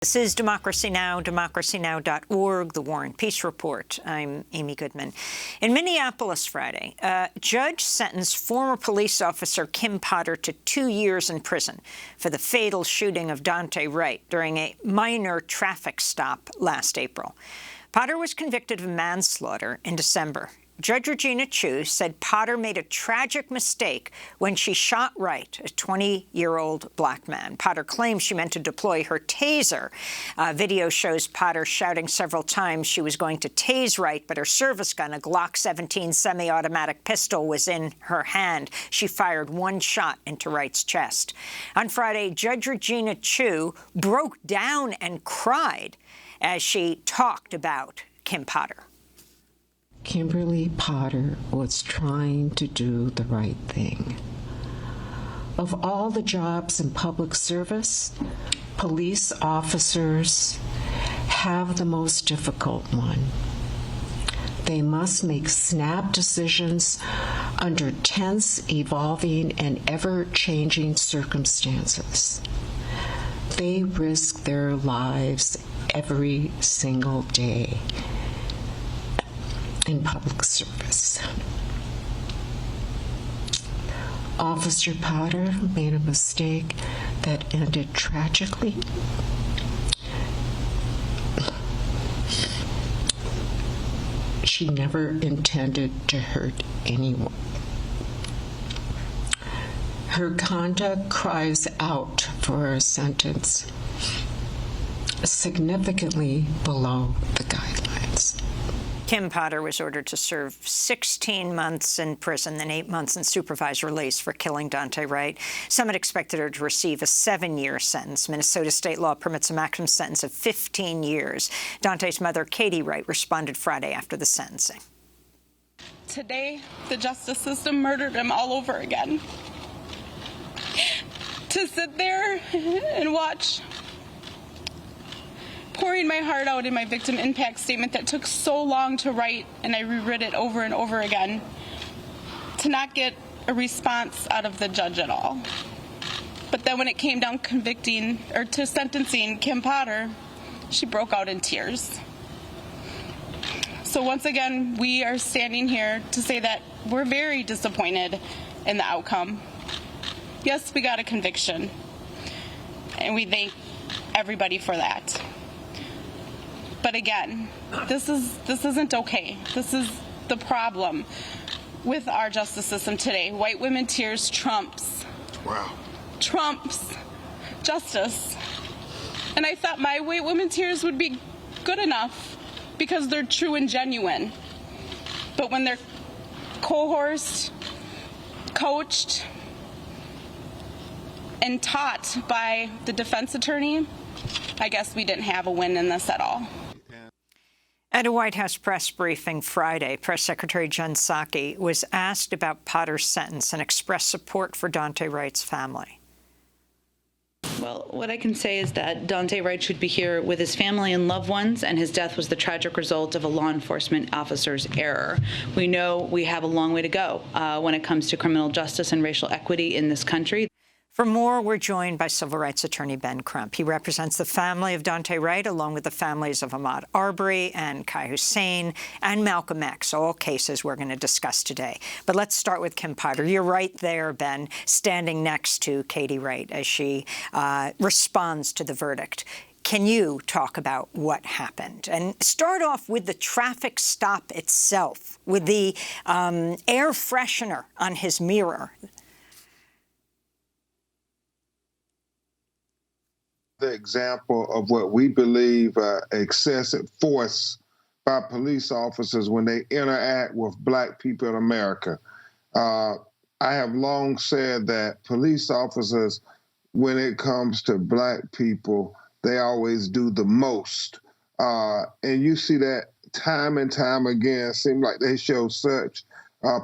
This is Democracy Now!, democracynow.org, The War and Peace Report. I'm Amy Goodman. In Minneapolis Friday, a judge sentenced former police officer Kim Potter to 2 years in prison for the fatal shooting of Daunte Wright during a minor traffic stop last April. Potter was convicted of manslaughter in December. Judge Regina Chu said Potter made a tragic mistake when she shot Wright, a 20-year-old black man. Potter claims she meant to deploy her taser. Video shows Potter shouting several times she was going to tase Wright, but her service gun, a Glock 17 semi-automatic pistol, was in her hand. She fired one shot into Wright's chest. On Friday, Judge Regina Chu broke down and cried as she talked about Kim Potter. Kimberly Potter was trying to do the right thing. Of all the jobs in public service, police officers have the most difficult one. They must make snap decisions under tense, evolving, and ever-changing circumstances. They risk their lives every single day in public service. Officer Potter made a mistake that ended tragically. She never intended to hurt anyone. Her conduct cries out for a sentence significantly below the guidelines. Kim Potter was ordered to serve 16 months in prison and 8 months in supervised release for killing Daunte Wright. Some had expected her to receive a 7-year sentence. Minnesota state law permits a maximum sentence of 15 years. Daunte's mother, Katie Wright, responded Friday after the sentencing. Today, the justice system murdered him all over again. To sit there and watch, pouring my heart out in my victim impact statement that took so long to write, and I reread it over and over again, to not get a response out of the judge at all. But then when it came down to sentencing Kim Potter, she broke out in tears. So once again, we are standing here to say that we're very disappointed in the outcome. Yes, we got a conviction, and we thank everybody for that. But again, this isn't okay. This is the problem with our justice system today. White women tears trumps. Wow. Trumps justice. And I thought my white women tears would be good enough because they're true and genuine. But when they're coerced, coached, and taught by the defense attorney, I guess we didn't have a win in this at all. At a White House press briefing Friday, Press Secretary Jen Psaki was asked about Potter's sentence and expressed support for Daunte Wright's family. Well, what I can say is that Daunte Wright should be here with his family and loved ones, and his death was the tragic result of a law enforcement officer's error. We know we have a long way to go when it comes to criminal justice and racial equity in this country. For more, we're joined by civil rights attorney Ben Crump. He represents the family of Daunte Wright, along with the families of Ahmaud Arbery and Z'Kye Husain and Malcolm X, all cases we're going to discuss today. But let's start with Kim Potter. You're right there, Ben, standing next to Katie Wright as she responds to the verdict. Can you talk about what happened? And start off with the traffic stop itself, with the air freshener on his mirror. The example of what we believe excessive force by police officers when they interact with black people in America. I have long said that police officers, when it comes to black people, they always do the most. And you see that time and time again. It seems like they show such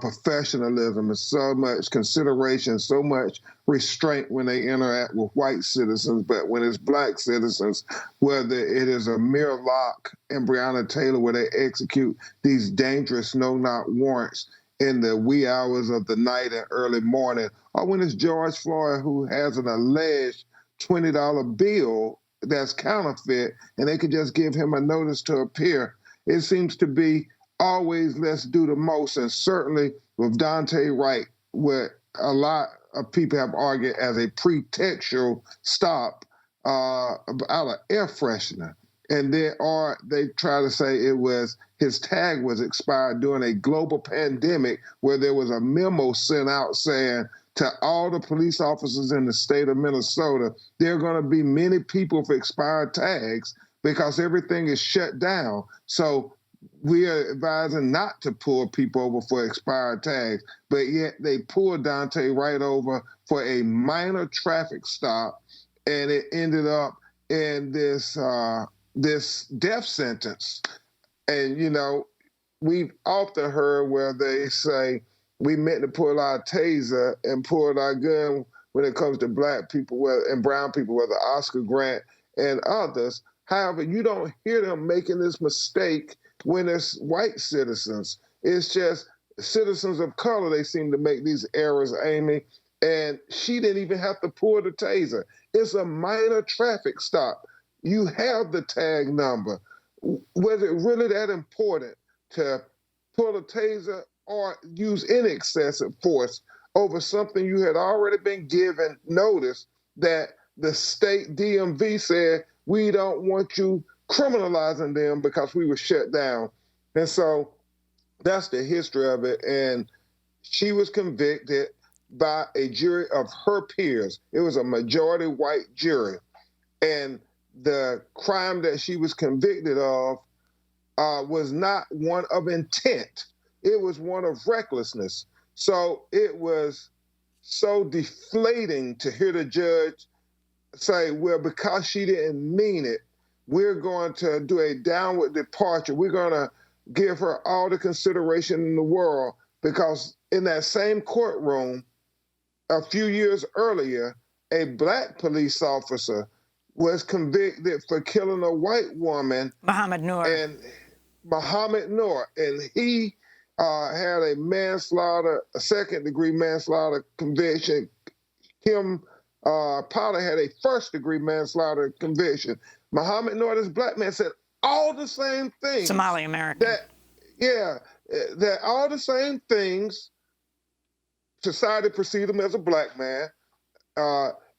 professionalism and so much consideration, so much restraint when they interact with white citizens. But when it's black citizens, whether it is a mere lock in Breonna Taylor where they execute these dangerous no-knock warrants in the wee hours of the night and early morning, or when it's George Floyd who has an alleged $20 bill that's counterfeit, and they could just give him a notice to appear. It seems to be always let's do the most, and certainly with Daunte Wright, where a lot of people have argued as a pretextual stop out of air freshener. And they try to say it was his tag was expired during a global pandemic where there was a memo sent out saying to all the police officers in the state of Minnesota, there are going to be many people with expired tags because everything is shut down. So we are advising not to pull people over for expired tags, but yet they pulled Daunte Wright over for a minor traffic stop, and it ended up in this death sentence. And, you know, we've often heard where they say we meant to pull our taser and pull our gun when it comes to black people and brown people, whether Oscar Grant and others. However, you don't hear them making this mistake when it's white citizens. It's just citizens of color, they seem to make these errors, Amy. And she didn't even have to pull the taser. It's a minor traffic stop. You have the tag number. Was it really that important to pull a taser or use any excessive force over something you had already been given notice that the state DMV said, we don't want you criminalizing them because we were shut down? And so that's the history of it. And she was convicted by a jury of her peers. It was a majority white jury. And the crime that she was convicted of was not one of intent. It was one of recklessness. So it was so deflating to hear the judge say, well, because she didn't mean it, we're going to do a downward departure. We're going to give her all the consideration in the world, because in that same courtroom a few years earlier, a black police officer was convicted for killing a white woman, Mohammed Noor. And he had a second-degree manslaughter conviction. Kim Potter had a first-degree manslaughter conviction. Mohammed Noor, this black man, said all the same things. Somali American. That all the same things. Society perceived him as a black man,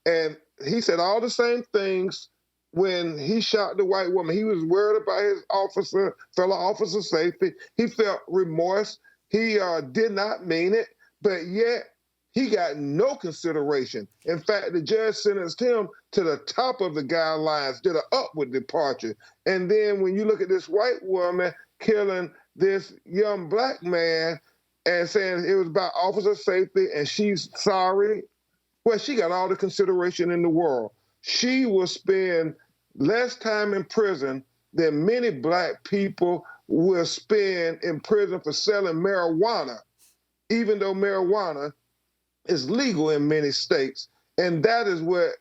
and he said all the same things when he shot the white woman. He was worried about his fellow officer's safety. He felt remorse. He did not mean it, but yet he got no consideration. In fact, the judge sentenced him to the top of the guidelines, did an upward departure. And then when you look at this white woman killing this young black man and saying it was about officer safety and she's sorry, well, she got all the consideration in the world. She will spend less time in prison than many black people will spend in prison for selling marijuana, even though marijuana is legal in many states. And that is what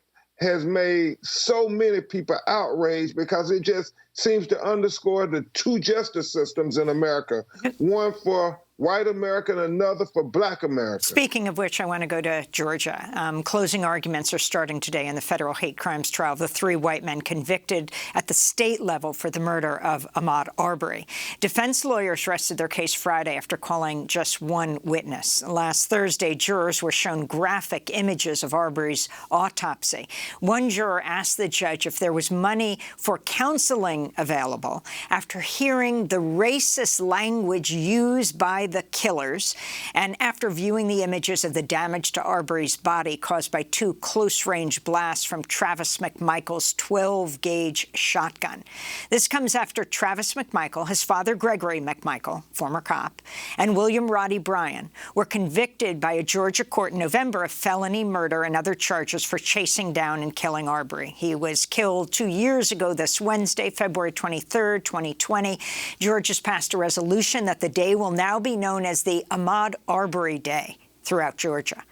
has made so many people outraged, because it just seems to underscore the two justice systems in America, one for white America and another for black America. Speaking of which, I want to go to Georgia. Closing arguments are starting today in the federal hate crimes trial of the 3 white men convicted at the state level for the murder of Ahmaud Arbery. Defense lawyers rested their case Friday after calling just one witness. Last Thursday, jurors were shown graphic images of Arbery's autopsy. One juror asked the judge if there was money for counseling available after hearing the racist language used by the killers, and after viewing the images of the damage to Arbery's body caused by 2 close-range blasts from Travis McMichael's 12-gauge shotgun. This comes after Travis McMichael, his father Gregory McMichael, former cop, and William Roddy Bryan were convicted by a Georgia court in November of felony murder and other charges for chasing down and killing Arbery. He was killed 2 years ago this Wednesday, February 23rd, 2020. Georgia's passed a resolution that the day will now be known as the Ahmaud Arbery Day throughout Georgia.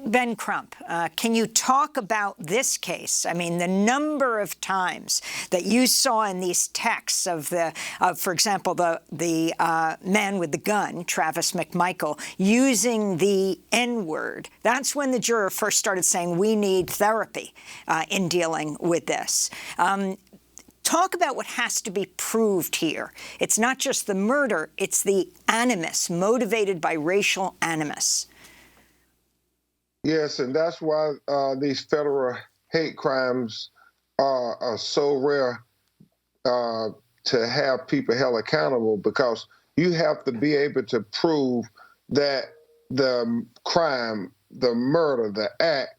Ben Crump, can you talk about this case? I mean, the number of times that you saw in these texts of for example, the man with the gun, Travis McMichael, using the N-word. That's when the juror first started saying, we need therapy in dealing with this. Talk about what has to be proved here. It's not just the murder, it's the animus, motivated by racial animus. Yes, and that's why these federal hate crimes are so rare to have people held accountable, because you have to be able to prove that the crime, the murder, the act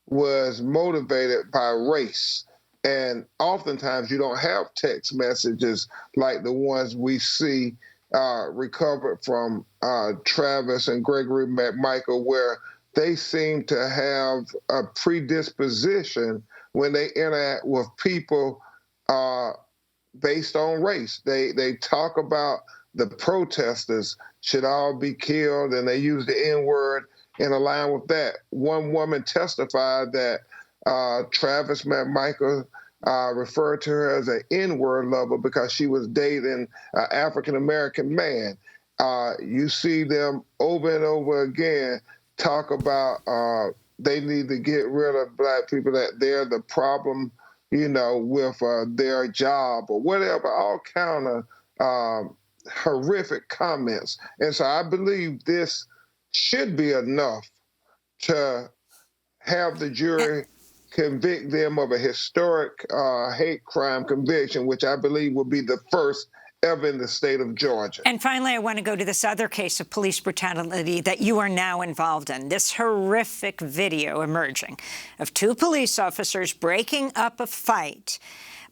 was motivated by race. And oftentimes you don't have text messages like the ones we see recovered from Travis and Gregory McMichael, where they seem to have a predisposition when they interact with people based on race. They talk about the protesters should all be killed, and they use the N-word in line with that. One woman testified that Travis McMichael referred to her as an N-word lover because she was dating an African-American man. You see them over and over again talk about they need to get rid of black people, that they're the problem, with their job or whatever, all kind of horrific comments. And so I believe this should be enough to have the jury convict them of a historic hate crime conviction, which I believe will be the first ever in the state of Georgia. And finally, I want to go to this other case of police brutality that you are now involved in, this horrific video emerging of two police officers breaking up a fight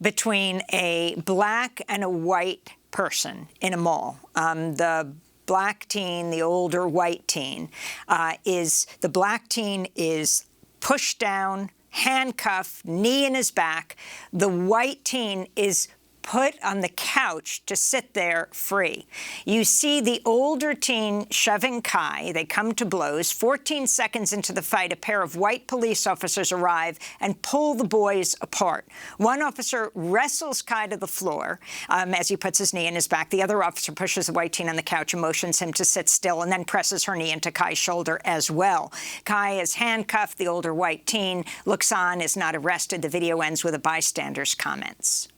between a black and a white person in a mall. The black teen, the older white teen, the black teen is pushed down, handcuffed, knee in his back. The white teen is put on the couch to sit there free. You see the older teen shoving Z'Kye. They come to blows. 14 seconds into the fight, a pair of white police officers arrive and pull the boys apart. One officer wrestles Z'Kye to the floor as he puts his knee in his back. The other officer pushes the white teen on the couch and motions him to sit still, and then presses her knee into Z'Kye's shoulder as well. Z'Kye is handcuffed. The older white teen looks on, is not arrested. The video ends with a bystander's comments.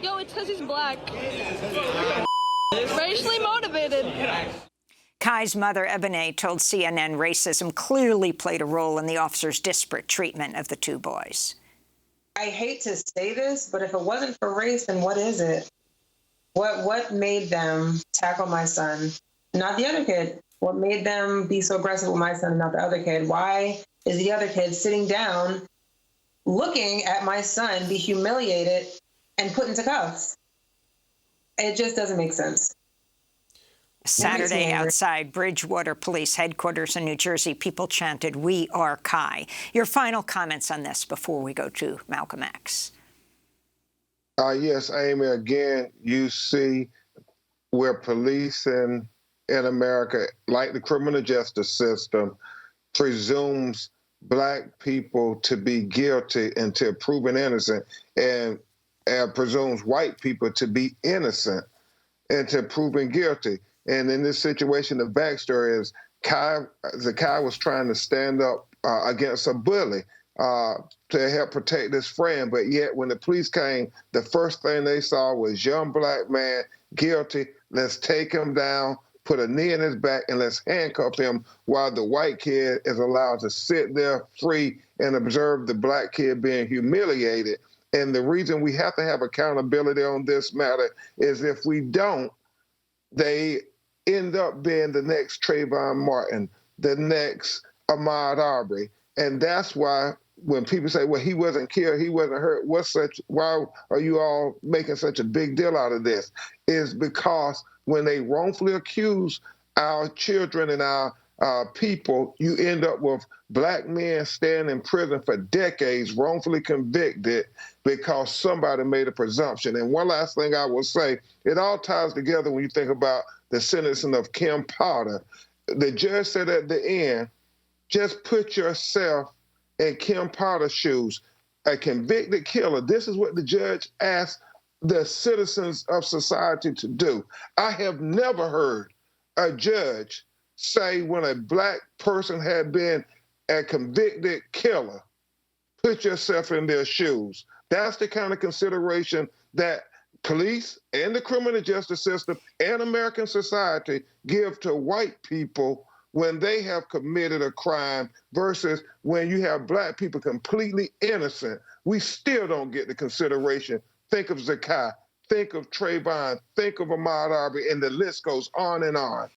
Yo, it's because he's black. Racially motivated. Z'Kye's mother, Ebony, told CNN racism clearly played a role in the officer's disparate treatment of the two boys. I hate to say this, but if it wasn't for race, then what is it? What made them tackle my son, not the other kid? What made them be so aggressive with my son and not the other kid? Why is the other kid sitting down looking at my son be humiliated and put into cuffs? It just doesn't make sense. Saturday outside Bridgewater Police Headquarters in New Jersey, people chanted, "We are Z'Kye." Your final comments on this before we go to Malcolm X. Yes, Amy, again, you see where police in America, like the criminal justice system, presumes black people to be guilty until proven innocent, and presumes white people to be innocent until proven guilty. And in this situation, the backstory is Z'Kye was trying to stand up against a bully to help protect his friend. But yet when the police came, the first thing they saw was young black man guilty. Let's take him down, put a knee in his back, and let's handcuff him while the white kid is allowed to sit there free and observe the black kid being humiliated. And the reason we have to have accountability on this matter is if we don't, they end up being the next Trayvon Martin, the next Ahmaud Arbery. And that's why when people say, well, he wasn't killed, he wasn't hurt, why are you all making such a big deal out of this? Is because when they wrongfully accuse our children and our people, you end up with black men staying in prison for decades, wrongfully convicted because somebody made a presumption. And one last thing I will say, it all ties together when you think about the sentencing of Kim Potter. The judge said at the end, Just put yourself in Kim Potter's shoes. A convicted killer, this is what the judge asked the citizens of society to do. I have never heard a judge say when a black person had been a convicted killer, put yourself in their shoes. That's the kind of consideration that police and the criminal justice system and American society give to white people when they have committed a crime versus when you have black people completely innocent. We still don't get the consideration. Think of Z'Kye, think of Trayvon, think of Ahmaud Arbery, and the list goes on and on.